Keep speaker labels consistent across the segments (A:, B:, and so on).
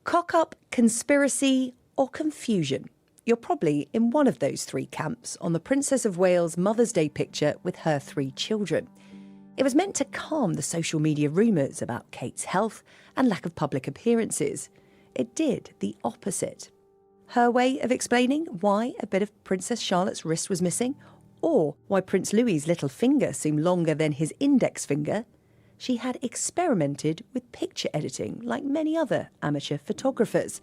A: Cock-up, conspiracy or confusion? You're probably in one of those three camps on the Princess of Wales' Mother's Day picture with her 3 children. It was meant to calm the social media rumours about Kate's health and lack of public appearances. It did the opposite. Her way of explaining why a bit of Princess Charlotte's wrist was missing, or why Prince Louis's little finger seemed longer than his index finger? She had experimented with picture editing like many other amateur photographers.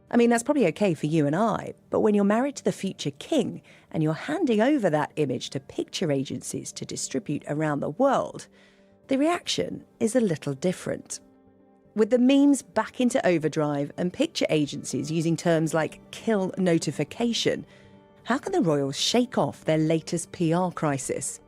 A: I mean, that's probably okay for you and I, but when you're married to the future king and you're handing over that image to picture agencies to distribute around the world, the reaction is a little different. With the memes back into overdrive and picture agencies using terms like kill notification, how can the royals shake off their latest PR crisis?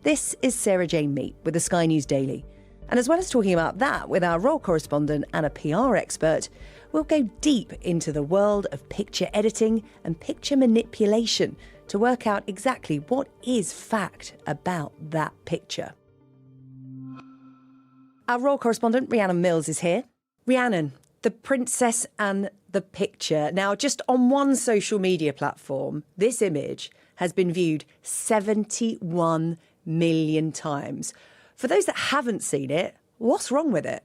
A: This is Sarah Jane Meat with the Sky News Daily. And as well as talking about that with our Royal Correspondent and a PR expert, we'll go deep into the world of picture editing and picture manipulation to work out exactly what is fact about that picture. Our Royal Correspondent Rhiannon Mills is here. Rhiannon, the princess and the picture. Now, just on one social media platform, this image has been viewed 71 million times. For those that haven't seen it, what's wrong with it?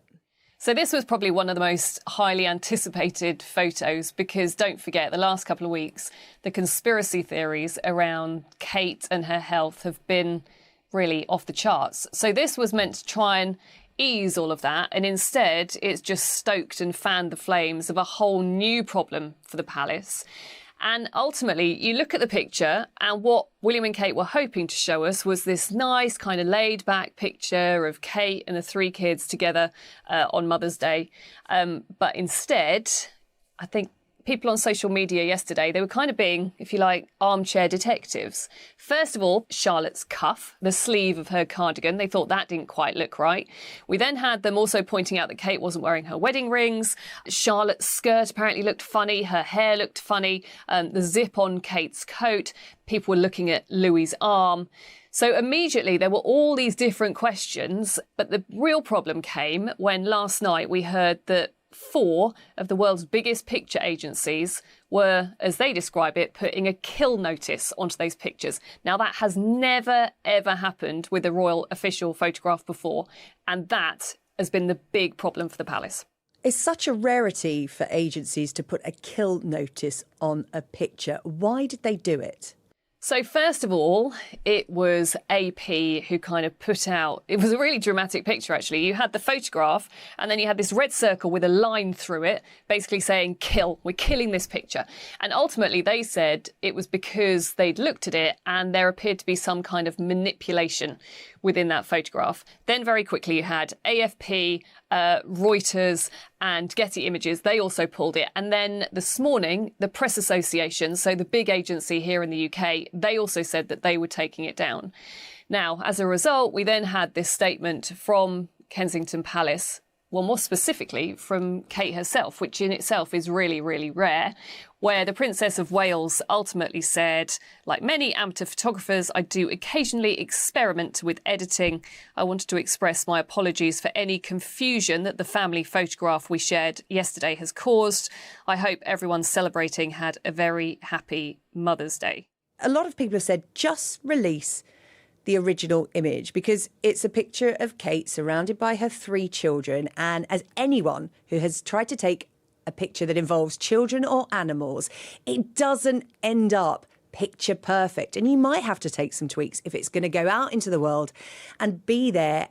B: So this was probably one of the most highly anticipated photos because don't forget, the last couple of weeks, the conspiracy theories around Kate and her health have been really off the charts. So this was meant to try and ease all of that, and instead it's just stoked and fanned the flames of a whole new problem for the palace. And ultimately, you look at the picture and what William and Kate were hoping to show us was this nice kind of laid-back picture of Kate and the 3 kids together on Mother's Day. But instead, I think people on social media yesterday, they were kind of being, if you like, armchair detectives. First of all, Charlotte's cuff, the sleeve of her cardigan, they thought that didn't quite look right. We then had them also pointing out that Kate wasn't wearing her wedding rings. Charlotte's skirt apparently looked funny. Her hair looked funny. The zip on Kate's coat. People were looking at Louis's arm. So immediately there were all these different questions. But the real problem came when last night we heard that 4 of the world's biggest picture agencies were, as they describe it, putting a kill notice onto those pictures. Now, that has never, ever happened with a royal official photograph before, and that has been the big problem for the palace.
A: It's such a rarity for agencies to put a kill notice on a picture. Why did they do it?
B: So first of all, it was AP who kind of put out, it was a really dramatic picture actually. You had the photograph and then you had this red circle with a line through it, basically saying kill, we're killing this picture. And ultimately they said it was because they'd looked at it and there appeared to be some kind of manipulation within that photograph. Then very quickly you had AFP, Reuters and Getty Images, they also pulled it. And then this morning, the Press Association, so the big agency here in the UK, they also said that they were taking it down. Now, as a result, we then had this statement from Kensington Palace, well, more specifically from Kate herself, which in itself is really, really rare, where the Princess of Wales ultimately said, like many amateur photographers, I do occasionally experiment with editing. I wanted to express my apologies for any confusion that the family photograph we shared yesterday has caused. I hope everyone celebrating had a very happy Mother's Day.
A: A lot of people have said, just release the original image because it's a picture of Kate surrounded by her 3 children. And as anyone who has tried to take a picture that involves children or animals, it doesn't end up picture perfect. And you might have to take some tweaks if it's going to go out into the world and be there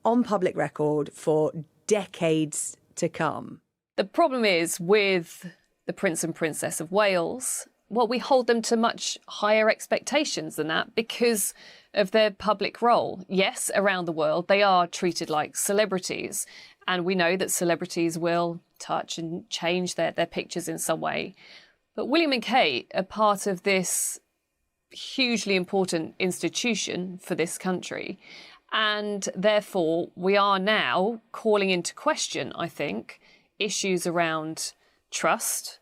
A: on public record for decades to come.
B: The problem is with the Prince and Princess of Wales, well, we hold them to much higher expectations than that because of their public role. Yes, around the world, they are treated like celebrities. And we know that celebrities will touch and change their pictures in some way. But William and Kate are part of this hugely important institution for this country. And therefore, we are now calling into question, I think, issues around trust,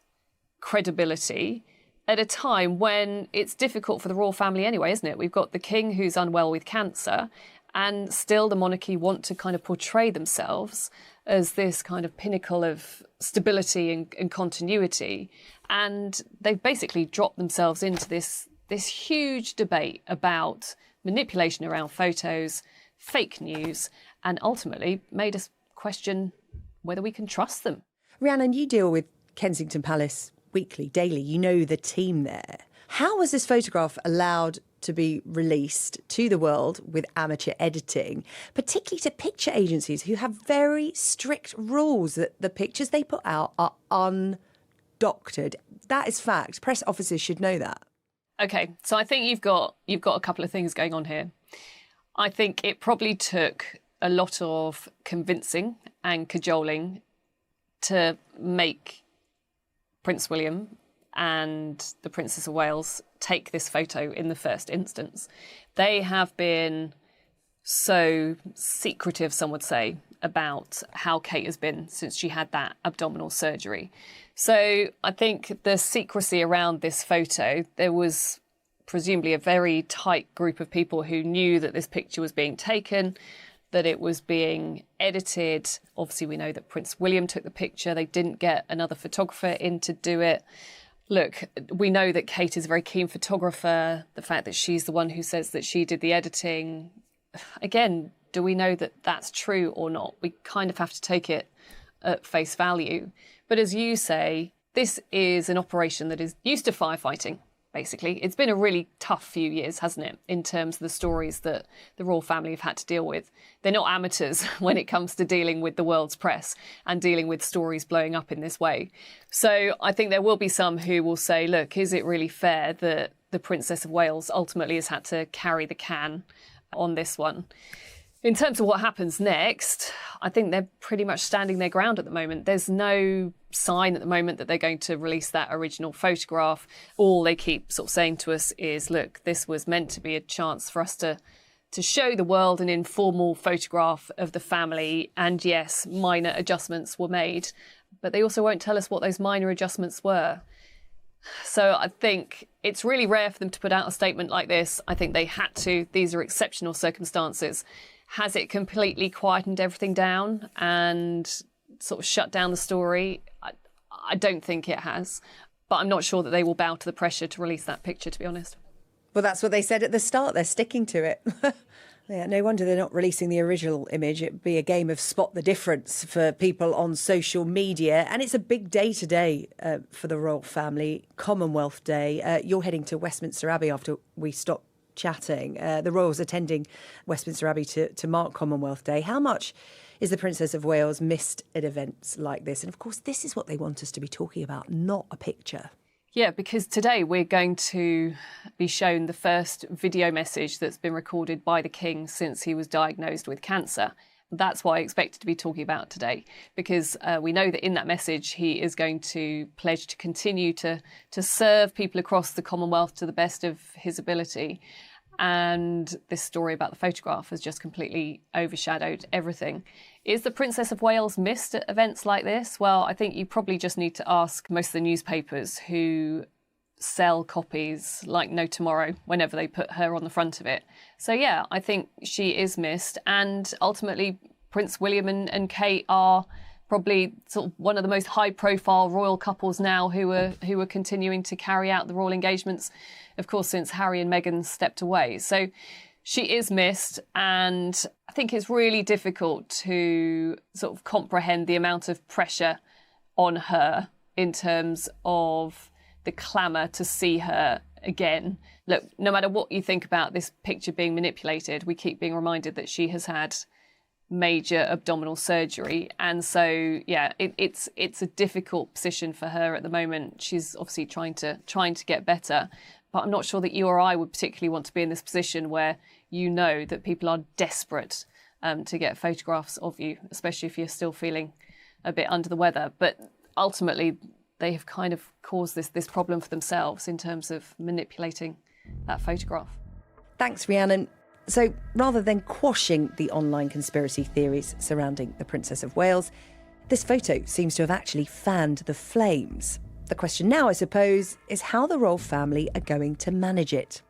B: credibility, at a time when it's difficult for the royal family anyway, isn't it? We've got the king who's unwell with cancer, And still the monarchy want to kind of portray themselves as this kind of pinnacle of stability and continuity. And they've basically dropped themselves into this huge debate about manipulation around photos, fake news, and ultimately made us question whether we can trust them.
A: Rhiannon, you deal with Kensington Palace weekly, daily. You know the team there. How was this photograph allowed to be released to the world with amateur editing, particularly to picture agencies who have very strict rules that the pictures they put out are undoctored? That is fact. Press officers should know that.
B: OK, so I think you've got a couple of things going on here. I think it probably took a lot of convincing and cajoling to make Prince William and the Princess of Wales take this photo in the first instance. They have been so secretive, some would say, about how Kate has been since she had that abdominal surgery. So I think the secrecy around this photo, there was presumably a very tight group of people who knew that this picture was being taken, that it was being edited. Obviously, we know that Prince William took the picture. They didn't get another photographer in to do it. Look, we know that Kate is a very keen photographer. The fact that she's the one who says that she did the editing. Again, do we know that that's true or not? We kind of have to take it at face value. But as you say, this is an operation that is used to firefighting, basically. It's been a really tough few years, hasn't it, in terms of the stories that the royal family have had to deal with. They're not amateurs when it comes to dealing with the world's press and dealing with stories blowing up in this way. So I think there will be some who will say, look, is it really fair that the Princess of Wales ultimately has had to carry the can on this one? In terms of what happens next, I think they're pretty much standing their ground at the moment. There's no sign at the moment that they're going to release that original photograph. All they keep sort of saying to us is, look, this was meant to be a chance for us to show the world an informal photograph of the family. And yes, minor adjustments were made, but they also won't tell us what those minor adjustments were. So I think it's really rare for them to put out a statement like this. I think they had to. These are exceptional circumstances. Has it completely quietened everything down and sort of shut down the story? I don't think it has. But I'm not sure that they will bow to the pressure to release that picture, to be honest.
A: Well, that's what they said at the start. They're sticking to it. Yeah, no wonder they're not releasing the original image. It'd be a game of spot the difference for people on social media. And it's a big day today for the royal family, Commonwealth Day. You're heading to Westminster Abbey after we stop chatting. The royals attending Westminster Abbey to mark Commonwealth Day. How much is the Princess of Wales missed at events like this? And of course, this is what they want us to be talking about, not a picture.
B: Yeah, because today we're going to be shown the first video message that's been recorded by the King since he was diagnosed with cancer. That's what I expected to be talking about today, because we know that in that message he is going to pledge to continue to serve people across the Commonwealth to the best of his ability. And this story about the photograph has just completely overshadowed everything. Is the Princess of Wales missed at events like this? Well, I think you probably just need to ask most of the newspapers who sell copies like no tomorrow whenever they put her on the front of it. So, yeah, I think she is missed. And ultimately, Prince William and Kate are probably sort of one of the most high-profile royal couples now who are continuing to carry out the royal engagements, of course, since Harry and Meghan stepped away. So she is missed, and I think it's really difficult to sort of comprehend the amount of pressure on her in terms of the clamour to see her again. Look, no matter what you think about this picture being manipulated, we keep being reminded that she has had major abdominal surgery, and so it's a difficult position for her at the moment. She's obviously trying to get better, but I'm not sure that you or I would particularly want to be in this position where you know that people are desperate to get photographs of you, especially if you're still feeling a bit under the weather. But ultimately they have kind of caused this problem for themselves in terms of manipulating that photograph.
A: Thanks, Rhiannon. So rather than quashing the online conspiracy theories surrounding the Princess of Wales, this photo seems to have actually fanned the flames. The question now, I suppose, is how the royal family are going to manage it.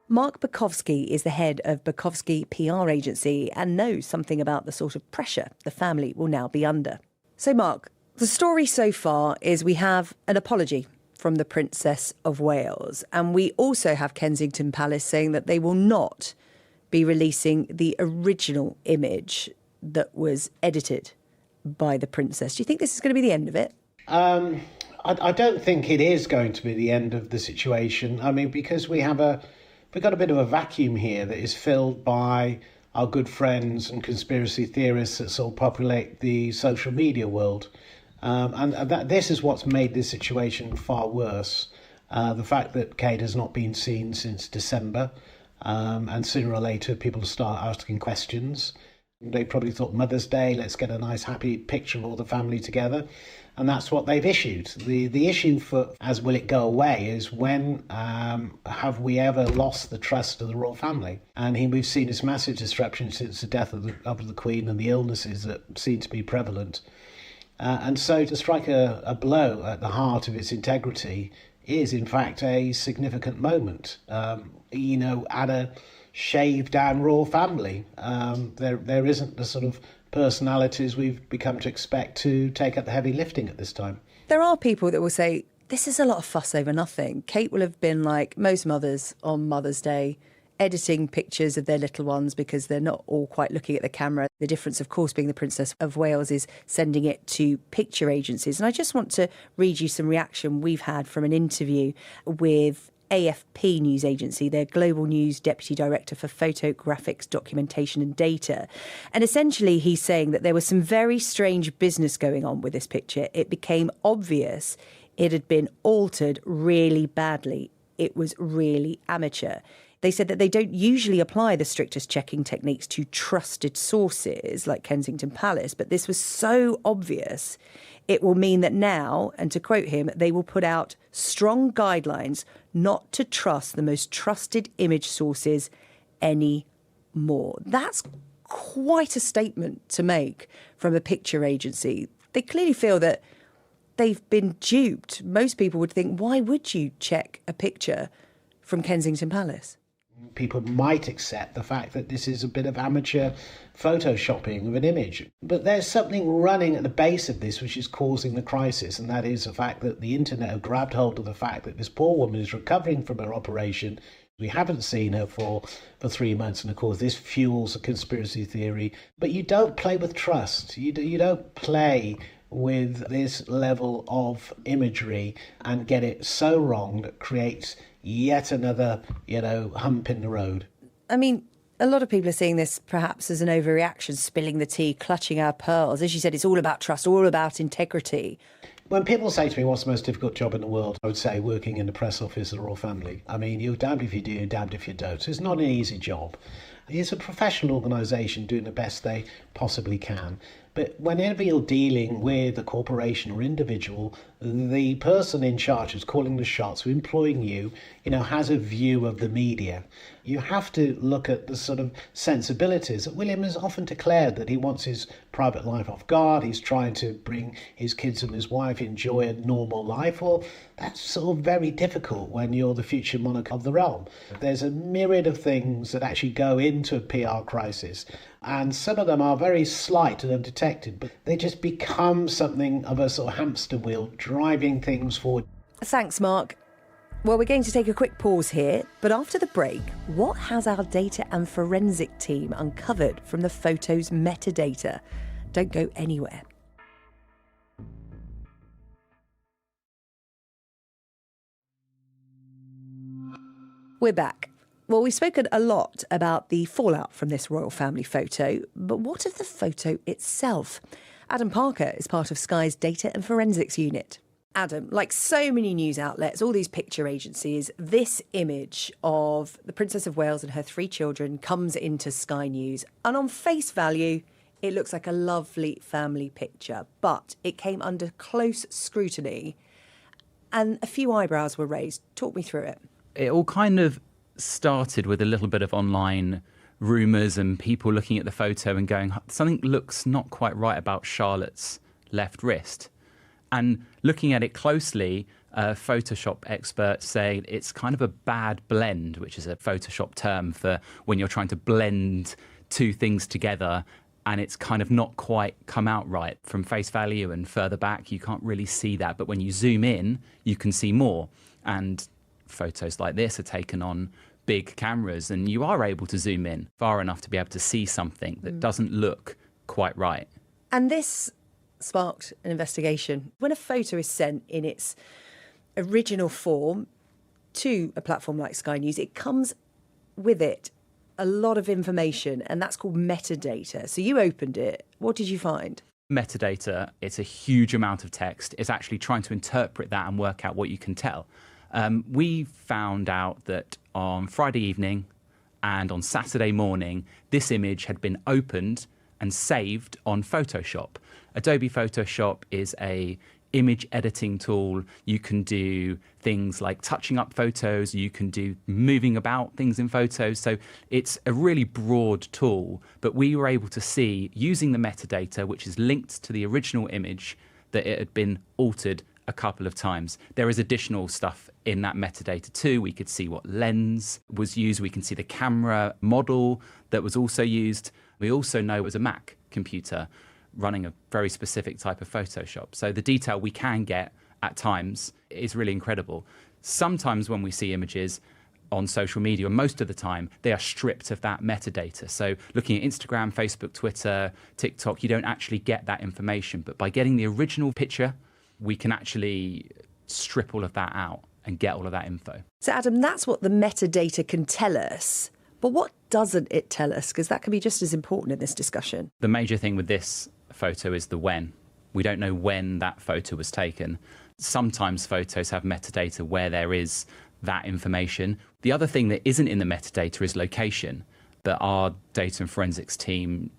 A: Mark Borkowski is the head of Borkowski PR agency and knows something about the sort of pressure the family will now be under. So, Mark, the story so far is we have an apology from the Princess of Wales, and we also have Kensington Palace saying that they will not be releasing the original image that was edited by the princess. Do you think this is going to be the end of it?
C: I don't think it is going to be the end of the situation. I mean, because we've got a bit of a vacuum here that is filled by our good friends and conspiracy theorists that sort of populate the social media world. This is what's made this situation far worse. The fact that Kate has not been seen since December, and sooner or later people start asking questions. They probably thought Mother's Day, let's get a nice happy picture of all the family together. And that's what they've issued. The issue for, as will it go away, is when have we ever lost the trust of the royal family? And we've seen this massive disruption since the death of the Queen and the illnesses that seem to be prevalent. And so to strike a blow at the heart of its integrity is, in fact, a significant moment. At a shaved down royal family, there isn't the sort of personalities we've become to expect to take up the heavy lifting at this time.
A: There are people that will say, this is a lot of fuss over nothing. Kate will have been like most mothers on Mother's Day, editing pictures of their little ones because they're not all quite looking at the camera. The difference, of course, being the Princess of Wales is sending it to picture agencies. And I just want to read you some reaction we've had from an interview with AFP News Agency, their Global News Deputy Director for Photographics, Documentation and Data. And essentially he's saying that there was some very strange business going on with this picture. It became obvious it had been altered really badly. It was really amateur. They said that they don't usually apply the strictest checking techniques to trusted sources like Kensington Palace, but this was so obvious it will mean that now, and to quote him, they will put out strong guidelines not to trust the most trusted image sources anymore. That's quite a statement to make from a picture agency. They clearly feel that they've been duped. Most people would think, why would you check a picture from Kensington Palace?
C: People might accept the fact that this is a bit of amateur photoshopping of an image. But there's something running at the base of this which is causing the crisis, and that is the fact that the internet have grabbed hold of the fact that this poor woman is recovering from her operation. We haven't seen her for 3 months, and of course this fuels a conspiracy theory. But you don't play with trust. You don't play with this level of imagery and get it so wrong that creates yet another, hump in the road.
A: I mean, a lot of people are seeing this perhaps as an overreaction, spilling the tea, clutching our pearls. As you said, it's all about trust, all about integrity.
C: When people say to me, what's the most difficult job in the world? I would say working in the press office of the royal family. I mean, you're damned if you do, you're damned if you don't. It's not an easy job. It's a professional organisation doing the best they possibly can. But whenever you're dealing with a corporation or individual, the person in charge who's calling the shots, who's employing you, has a view of the media. You have to look at the sort of sensibilities. William has often declared that he wants his private life off guard. He's trying to bring his kids and his wife enjoy a normal life. Well, that's sort of very difficult when you're the future monarch of the realm. There's a myriad of things that actually go into a PR crisis. And some of them are very slight and undetected, but they just become something of a sort of hamster wheel driving things forward.
A: Thanks, Mark. Well, we're going to take a quick pause here, but after the break, what has our data and forensic team uncovered from the photos' metadata? Don't go anywhere. We're back. Well, we've spoken a lot about the fallout from this royal family photo, but what of the photo itself? Adam Parker is part of Sky's data and forensics unit. Adam, like so many news outlets, all these picture agencies, this image of the Princess of Wales and her 3 children comes into Sky News, and on face value, it looks like a lovely family picture, but it came under close scrutiny and a few eyebrows were raised. Talk me through it.
D: It all kind of started with a little bit of online rumours and people looking at the photo and going, something looks not quite right about Charlotte's left wrist. And looking at it closely, Photoshop experts say it's kind of a bad blend, which is a Photoshop term for when you're trying to blend two things together and it's kind of not quite come out right. From face value and further back, you can't really see that. But when you zoom in, you can see more. And photos like this are taken on big cameras, and you are able to zoom in far enough to be able to see something that doesn't look quite right.
A: And this sparked an investigation. When a photo is sent in its original form to a platform like Sky News, it comes with it a lot of information, and that's called metadata. So you opened it. What did you find?
D: Metadata, it's a huge amount of text. It's actually trying to interpret that and work out what you can tell. We found out that on Friday evening and on Saturday morning, this image had been opened and saved on Photoshop. Adobe Photoshop is a image editing tool. You can do things like touching up photos, you can do moving about things in photos. So it's a really broad tool, but we were able to see, using the metadata, which is linked to the original image, that it had been altered a couple of times. There is additional stuff in that metadata too. We could see what lens was used. We can see the camera model that was also used. We also know it was a Mac computer running a very specific type of Photoshop. So the detail we can get at times is really incredible. Sometimes when we see images on social media, most of the time, they are stripped of that metadata. So looking at Instagram, Facebook, Twitter, TikTok, you don't actually get that information. But by getting the original picture, we can actually strip all of that out and get all of that info.
A: So Adam, that's what the metadata can tell us. But what doesn't it tell us? Because that can be just as important in this discussion.
D: The major thing with this photo is the when. We don't know when that photo was taken. Sometimes photos have metadata where there is that information. The other thing that isn't in the metadata is location, that our data and forensics team,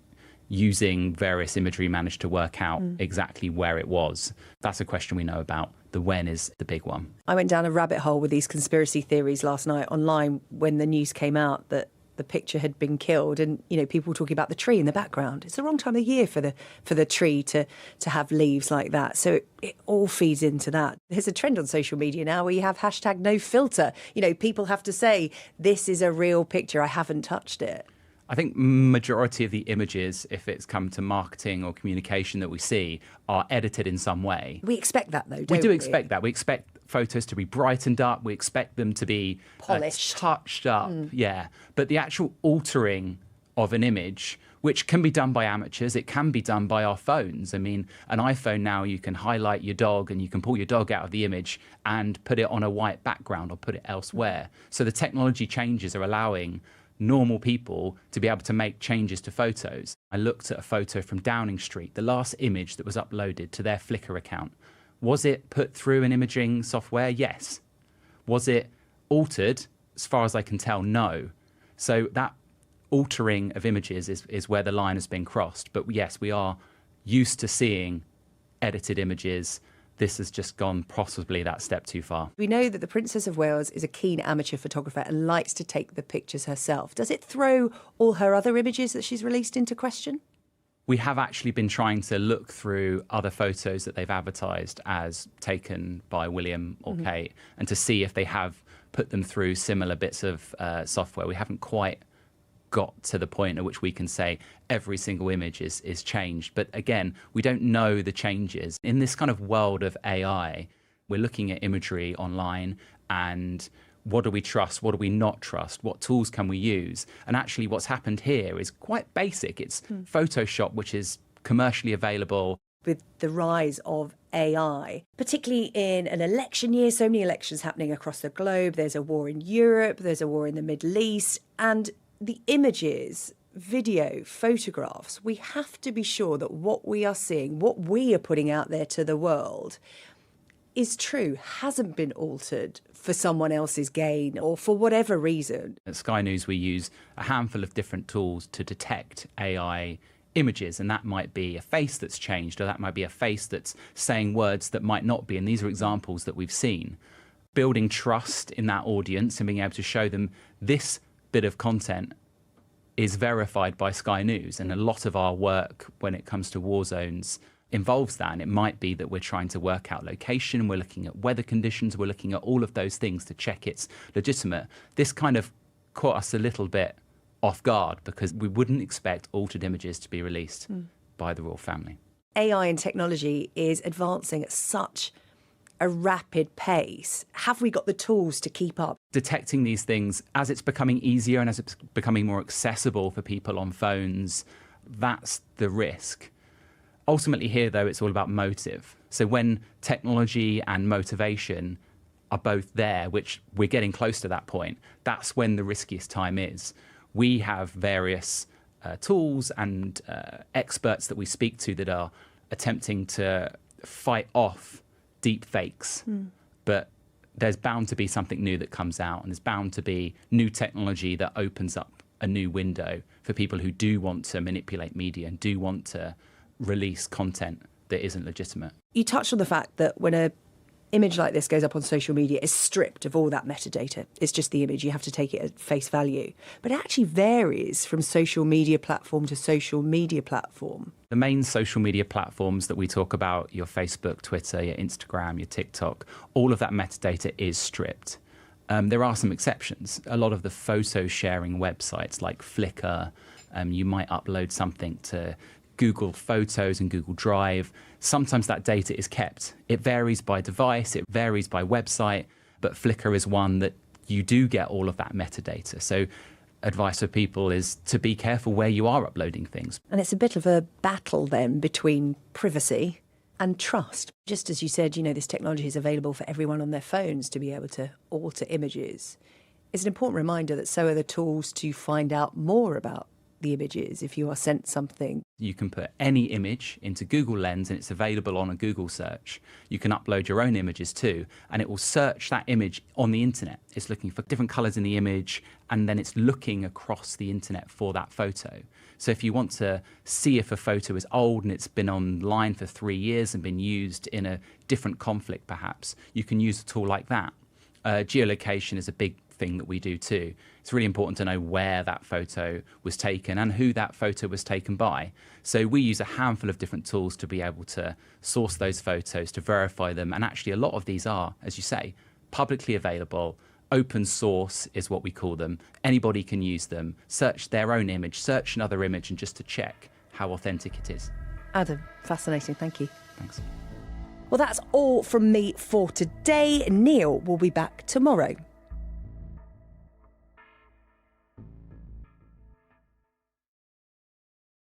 D: using various imagery, managed to work out exactly where it was. That's a question we know about. The when is the big one.
A: I went down a rabbit hole with these conspiracy theories last night online when the news came out that the picture had been killed, and people were talking about the tree in the background. It's the wrong time of year for the tree to have leaves like that. So it all feeds into that. There's a trend on social media now where you have hashtag no filter. People have to say, this is a real picture, I haven't touched it.
D: I think majority of the images, if it's come to marketing or communication that we see, are edited in some way.
A: We expect that, though, don't we?
D: We do expect that. We expect photos to be brightened up. We expect them to be
A: polished,
D: touched up. Yeah. But the actual altering of an image, which can be done by amateurs, it can be done by our phones. I mean, an iPhone now, you can highlight your dog and you can pull your dog out of the image and put it on a white background or put it elsewhere. So the technology changes are allowing normal people to be able to make changes to photos. I looked at a photo from Downing Street, the last image that was uploaded to their Flickr account. Was it put through an imaging software? Yes. Was it altered? As far as I can tell, no. So that altering of images is where the line has been crossed. But yes, we are used to seeing edited images. This has just gone possibly that step too far.
A: We know that the Princess of Wales is a keen amateur photographer and likes to take the pictures herself. Does it throw all her other images that she's released into question?
D: We have actually been trying to look through other photos that they've advertised as taken by William or Kate, and to see if they have put them through similar bits of software. We haven't quite got to the point at which we can say every single image is changed. But again, we don't know the changes. In this kind of world of AI, we're looking at imagery online and what do we trust? What do we not trust? What tools can we use? And actually what's happened here is quite basic. It's Photoshop, which is commercially available.
A: With the rise of AI, particularly in an election year, so many elections happening across the globe. There's a war in Europe, there's a war in the Middle East, and the images, video, photographs, we have to be sure that what we are seeing, what we are putting out there to the world is true, hasn't been altered for someone else's gain or for whatever reason.
D: At Sky News, we use a handful of different tools to detect AI images, and that might be a face that's changed, or that might be a face that's saying words that might not be, and these are examples that we've seen. Building trust in that audience and being able to show them this bit of content is verified by Sky News, and a lot of our work when it comes to war zones involves that. And it might be that we're trying to work out location, we're looking at weather conditions, we're looking at all of those things to check it's legitimate. This kind of caught us a little bit off guard because we wouldn't expect altered images to be released by the royal family.
A: AI and technology is advancing at such a rapid pace. Have we got the tools to keep up?
D: Detecting these things as it's becoming easier and as it's becoming more accessible for people on phones, that's the risk. Ultimately here, though, it's all about motive. So when technology and motivation are both there, which we're getting close to that point, that's when the riskiest time is. We have various tools and experts that we speak to that are attempting to fight off deep fakes. But there's bound to be something new that comes out, and there's bound to be new technology that opens up a new window for people who do want to manipulate media and do want to release content that isn't legitimate.
A: You touched on the fact that when an image like this goes up on social media, it's stripped of all that metadata. It's just the image. You have to take it at face value. But it actually varies from social media platform to social media platform.
D: The main social media platforms that we talk about, your Facebook, Twitter, your Instagram, your TikTok, all of that metadata is stripped. There are some exceptions. A lot of the photo sharing websites like Flickr, you might upload something to Google Photos and Google Drive. Sometimes that data is kept. It varies by device, it varies by website, but Flickr is one that you do get all of that metadata. So advice for people is to be careful where you are uploading things.
A: And it's a bit of a battle then between privacy and trust. Just as you said, this technology is available for everyone on their phones to be able to alter images. It's an important reminder that so are the tools to find out more about the images if you are sent something.
D: You can put any image into Google Lens and it's available on a Google search. You can upload your own images too, and it will search that image on the internet. It's looking for different colours in the image, and then it's looking across the internet for that photo. So if you want to see if a photo is old and it's been online for 3 years and been used in a different conflict perhaps, you can use a tool like that. Geolocation is a big thing that we do too. It's really important to know where that photo was taken and who that photo was taken by. So we use a handful of different tools to be able to source those photos, to verify them. And actually a lot of these are, as you say, publicly available. Open source is what we call them. Anybody can use them, search their own image, search another image, and just to check how authentic it is.
A: Adam, fascinating. Thank you.
D: Thanks.
A: Well, that's all from me for today. Neil will be back tomorrow.